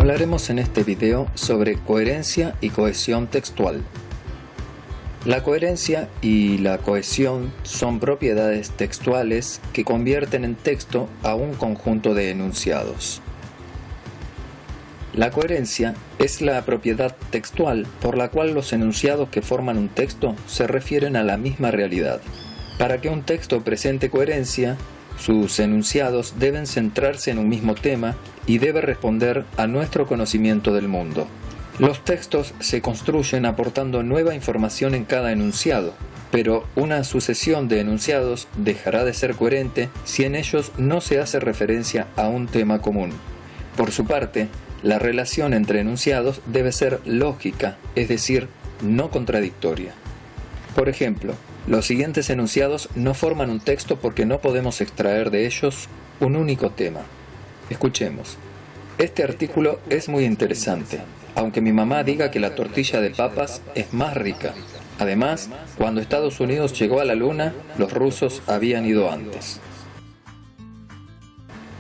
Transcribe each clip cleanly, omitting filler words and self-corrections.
Hablaremos en este video sobre coherencia y cohesión textual. La coherencia y la cohesión son propiedades textuales que convierten en texto a un conjunto de enunciados. La coherencia es la propiedad textual por la cual los enunciados que forman un texto se refieren a la misma realidad. Para que un texto presente coherencia, sus enunciados deben centrarse en un mismo tema y debe responder a nuestro conocimiento del mundo. Los textos se construyen aportando nueva información en cada enunciado, pero una sucesión de enunciados dejará de ser coherente si en ellos no se hace referencia a un tema común. Por su parte, la relación entre enunciados debe ser lógica, es decir, no contradictoria. Por ejemplo, los siguientes enunciados no forman un texto porque no podemos extraer de ellos un único tema. Escuchemos. Este artículo es muy interesante, aunque mi mamá diga que la tortilla de papas es más rica. Además, cuando Estados Unidos llegó a la Luna, los rusos habían ido antes.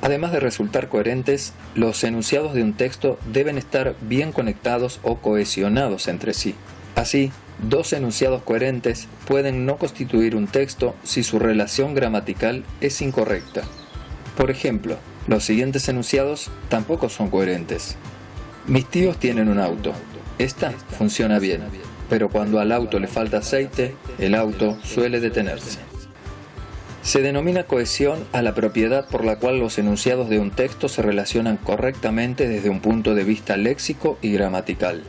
Además de resultar coherentes, los enunciados de un texto deben estar bien conectados o cohesionados entre sí. Así, dos enunciados coherentes pueden no constituir un texto si su relación gramatical es incorrecta. Por ejemplo, los siguientes enunciados tampoco son coherentes. Mis tíos tienen un auto. Esta funciona bien, pero cuando al auto le falta aceite, el auto suele detenerse. Se denomina cohesión a la propiedad por la cual los enunciados de un texto se relacionan correctamente desde un punto de vista léxico y gramatical.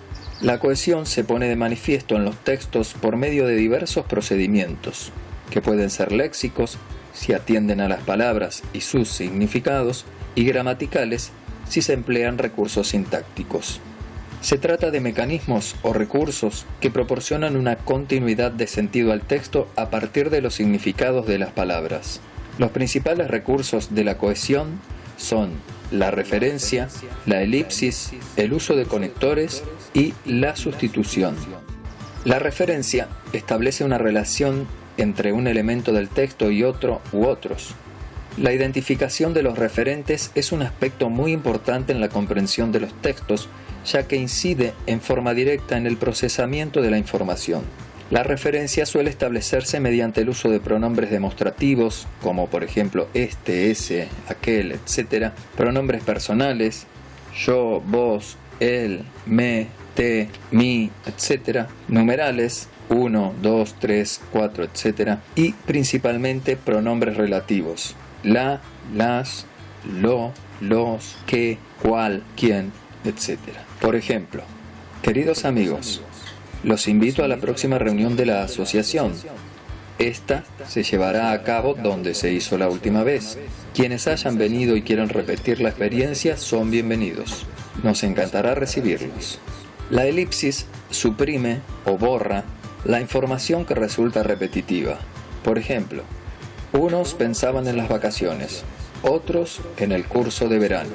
La cohesión se pone de manifiesto en los textos por medio de diversos procedimientos, que pueden ser léxicos, si atienden a las palabras y sus significados, y gramaticales, si se emplean recursos sintácticos. Se trata de mecanismos o recursos que proporcionan una continuidad de sentido al texto a partir de los significados de las palabras. Los principales recursos de la cohesión son la referencia, la elipsis, el uso de conectores y la sustitución. La referencia establece una relación entre un elemento del texto y otro u otros. La identificación de los referentes es un aspecto muy importante en la comprensión de los textos, ya que incide en forma directa en el procesamiento de la información. La referencia suele establecerse mediante el uso de pronombres demostrativos, como por ejemplo este, ese, aquel, etc. Pronombres personales, yo, vos, él, me, te, mi, etc. Numerales, 1, 2, 3, 4, etc. Y principalmente pronombres relativos, la, las, lo, los, qué, cuál, quién, etc. Por ejemplo, queridos amigos, los invito a la próxima reunión de la asociación. Esta se llevará a cabo donde se hizo la última vez. Quienes hayan venido y quieran repetir la experiencia son bienvenidos. Nos encantará recibirlos. La elipsis suprime o borra la información que resulta repetitiva. Por ejemplo, unos pensaban en las vacaciones, otros en el curso de verano.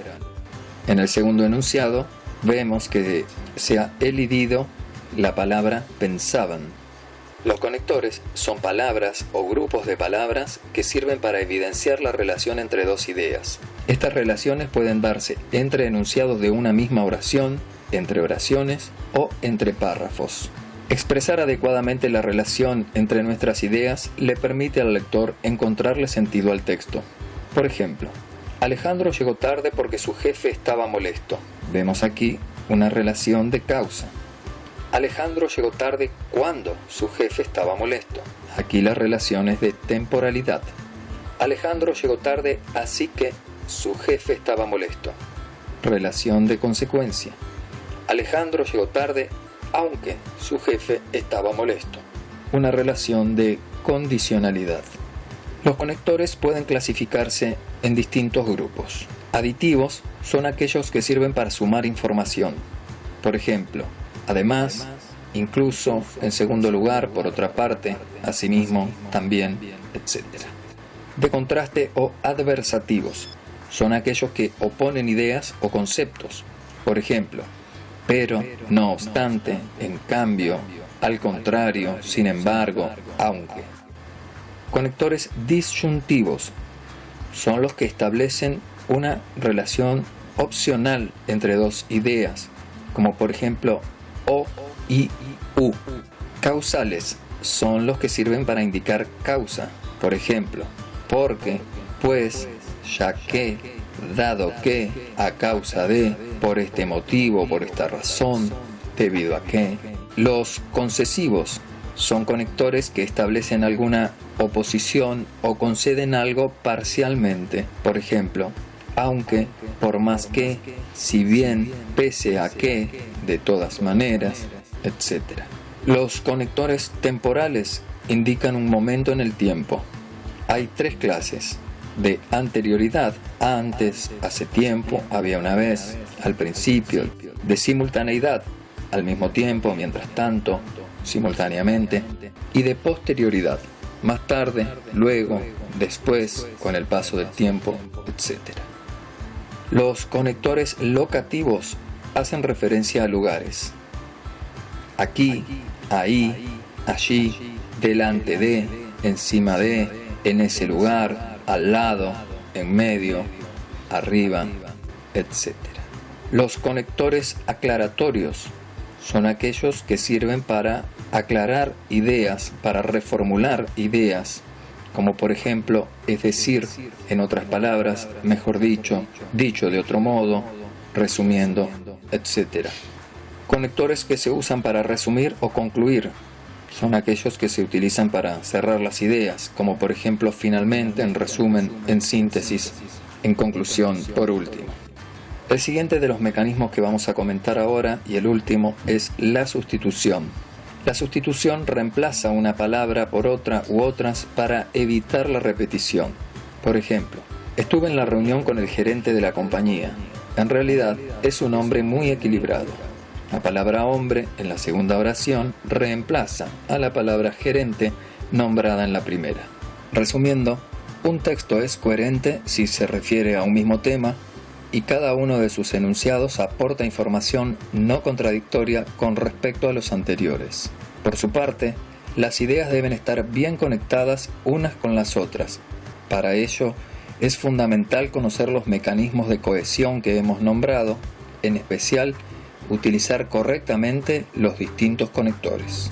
En el segundo enunciado vemos que se ha elidido la palabra pensaban. Los conectores son palabras o grupos de palabras que sirven para evidenciar la relación entre dos ideas. Estas relaciones pueden darse entre enunciados de una misma oración, entre oraciones o entre párrafos. Expresar adecuadamente la relación entre nuestras ideas le permite al lector encontrarle sentido al texto. Por ejemplo, Alejandro llegó tarde porque su jefe estaba molesto. Vemos aquí una relación de causa. Alejandro llegó tarde cuando su jefe estaba molesto. Aquí la relación es de temporalidad. Alejandro llegó tarde así que su jefe estaba molesto. Relación de consecuencia. Alejandro llegó tarde aunque su jefe estaba molesto. Una relación de condicionalidad. Los conectores pueden clasificarse en distintos grupos. Aditivos son aquellos que sirven para sumar información. Por ejemplo, además, incluso, en segundo lugar, por otra parte, asimismo, también, etc. De contraste o adversativos son aquellos que oponen ideas o conceptos. Por ejemplo, pero, no obstante, en cambio, al contrario, sin embargo, aunque. Conectores disyuntivos son los que establecen una relación opcional entre dos ideas, como por ejemplo o y u. Causales son los que sirven para indicar causa, por ejemplo, porque, pues, ya que, dado que, a causa de, por este motivo, por esta razón, debido a que. Los concesivos son conectores que establecen alguna oposición o conceden algo parcialmente, por ejemplo, aunque, por más que, si bien, pese a que, de todas maneras, etc. Los conectores temporales indican un momento en el tiempo. Hay tres clases: de anterioridad, antes, hace tiempo, había una vez, al principio; de simultaneidad, al mismo tiempo, mientras tanto, simultáneamente; y de posterioridad, más tarde, luego, después, con el paso del tiempo, etc. Los conectores locativos hacen referencia a lugares: aquí, ahí, allí, delante de, encima de, en ese lugar, al lado, en medio, arriba, etc. Los conectores aclaratorios son aquellos que sirven para aclarar ideas, para reformular ideas, como por ejemplo, es decir, en otras palabras, mejor dicho, dicho de otro modo, resumiendo, etc. Conectores que se usan para resumir o concluir son aquellos que se utilizan para cerrar las ideas, como por ejemplo, finalmente, en resumen, en síntesis, en conclusión, por último. El siguiente de los mecanismos que vamos a comentar ahora, y el último, es la sustitución. La sustitución reemplaza una palabra por otra u otras para evitar la repetición. Por ejemplo, estuve en la reunión con el gerente de la compañía. En realidad, es un hombre muy equilibrado. La palabra hombre en la segunda oración reemplaza a la palabra gerente nombrada en la primera. Resumiendo, un texto es coherente si se refiere a un mismo tema y cada uno de sus enunciados aporta información no contradictoria con respecto a los anteriores. Por su parte, las ideas deben estar bien conectadas unas con las otras. Para ello, es fundamental conocer los mecanismos de cohesión que hemos nombrado, en especial, utilizar correctamente los distintos conectores.